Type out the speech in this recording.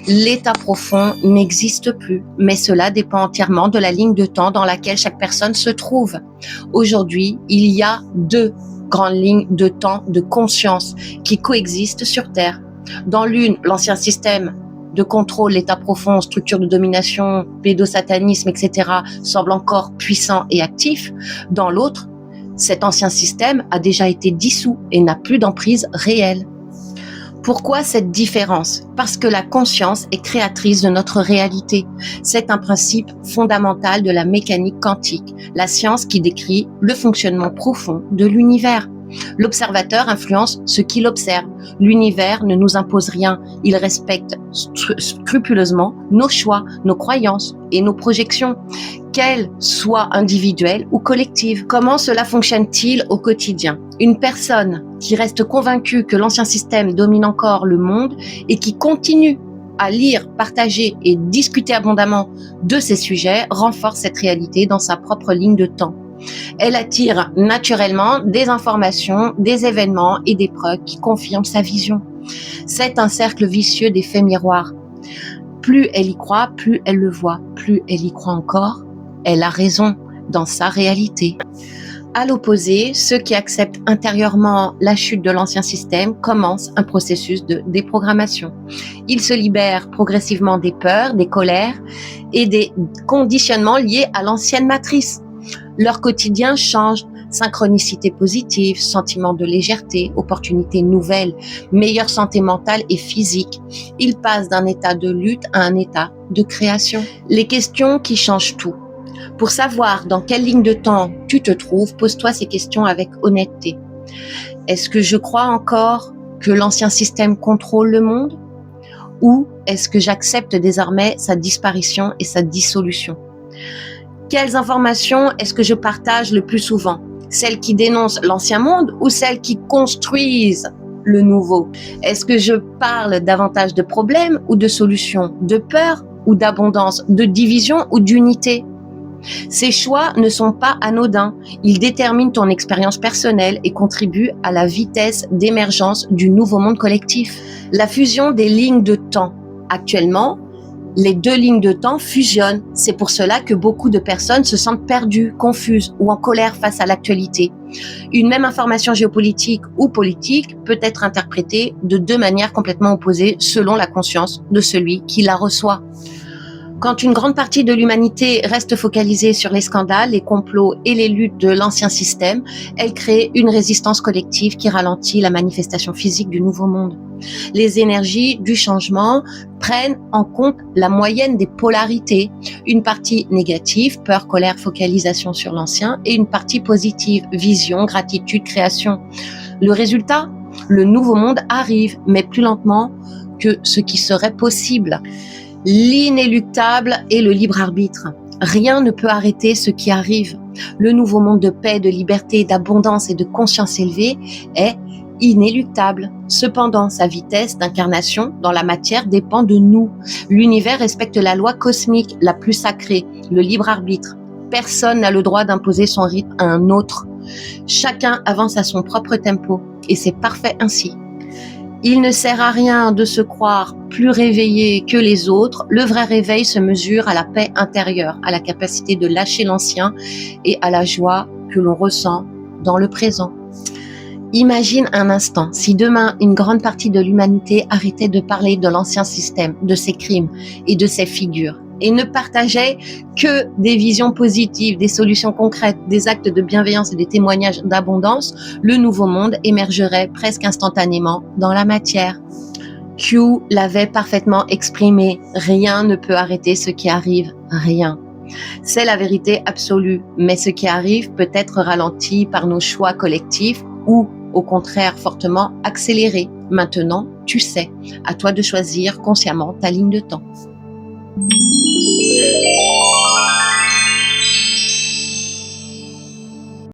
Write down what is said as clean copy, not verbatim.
L'état profond n'existe plus, mais cela dépend entièrement de la ligne de temps dans laquelle chaque personne se trouve. Aujourd'hui, il y a deux grandes lignes de temps de conscience qui coexistent sur Terre. Dans l'une, l'ancien système de contrôle, l'état profond, structure de domination, pédosatanisme, etc., semble encore puissant et actif. Dans l'autre, cet ancien système a déjà été dissous et n'a plus d'emprise réelle. Pourquoi cette différence? Parce que la conscience est créatrice de notre réalité. C'est un principe fondamental de la mécanique quantique, la science qui décrit le fonctionnement profond de l'univers. L'observateur influence ce qu'il observe. L'univers ne nous impose rien. Il respecte scrupuleusement nos choix, nos croyances et nos projections, qu'elles soient individuelles ou collectives. Comment cela fonctionne-t-il au quotidien? Une personne qui reste convaincue que l'ancien système domine encore le monde et qui continue à lire, partager et discuter abondamment de ces sujets renforce cette réalité dans sa propre ligne de temps. Elle attire naturellement des informations, des événements et des preuves qui confirment sa vision. C'est un cercle vicieux d'effets miroirs. Plus elle y croit, plus elle le voit. Plus elle y croit encore, elle a raison dans sa réalité. À l'opposé, ceux qui acceptent intérieurement la chute de l'ancien système commencent un processus de déprogrammation. Ils se libèrent progressivement des peurs, des colères et des conditionnements liés à l'ancienne matrice. Leur quotidien change, synchronicité positive, sentiment de légèreté, opportunités nouvelles, meilleure santé mentale et physique. Ils passent d'un état de lutte à un état de création. Les questions qui changent tout. Pour savoir dans quelle ligne de temps tu te trouves, pose-toi ces questions avec honnêteté. Est-ce que je crois encore que l'ancien système contrôle le monde? Ou est-ce que j'accepte désormais sa disparition et sa dissolution? Quelles informations est-ce que je partage le plus souvent? Celles qui dénoncent l'ancien monde ou celles qui construisent le nouveau? Est-ce que je parle davantage de problèmes ou de solutions, de peur ou d'abondance, de division ou d'unité? Ces choix ne sont pas anodins. Ils déterminent ton expérience personnelle et contribuent à la vitesse d'émergence du nouveau monde collectif. La fusion des lignes de temps. Actuellement, les deux lignes de temps fusionnent. C'est pour cela que beaucoup de personnes se sentent perdues, confuses ou en colère face à l'actualité. Une même information géopolitique ou politique peut être interprétée de deux manières complètement opposées selon la conscience de celui qui la reçoit. Quand une grande partie de l'humanité reste focalisée sur les scandales, les complots et les luttes de l'ancien système, elle crée une résistance collective qui ralentit la manifestation physique du nouveau monde. Les énergies du changement prennent en compte la moyenne des polarités, une partie négative, peur, colère, focalisation sur l'ancien, et une partie positive, vision, gratitude, création. Le résultat, le nouveau monde arrive, mais plus lentement que ce qui serait possible. L'inéluctable est le libre arbitre. Rien ne peut arrêter ce qui arrive. Le nouveau monde de paix, de liberté, d'abondance et de conscience élevée est inéluctable. Cependant, sa vitesse d'incarnation dans la matière dépend de nous. L'univers respecte la loi cosmique la plus sacrée, le libre arbitre. Personne n'a le droit d'imposer son rythme à un autre. Chacun avance à son propre tempo et c'est parfait ainsi. Il ne sert à rien de se croire plus réveillé que les autres. Le vrai réveil se mesure à la paix intérieure, à la capacité de lâcher l'ancien et à la joie que l'on ressent dans le présent. Imagine un instant, si demain une grande partie de l'humanité arrêtait de parler de l'ancien système, de ses crimes et de ses figures, et ne partageait que des visions positives, des solutions concrètes, des actes de bienveillance et des témoignages d'abondance, le nouveau monde émergerait presque instantanément dans la matière. Q l'avait parfaitement exprimé, rien ne peut arrêter ce qui arrive, rien. C'est la vérité absolue, mais ce qui arrive peut être ralenti par nos choix collectifs ou, au contraire, fortement accéléré. Maintenant, tu sais, à toi de choisir consciemment ta ligne de temps.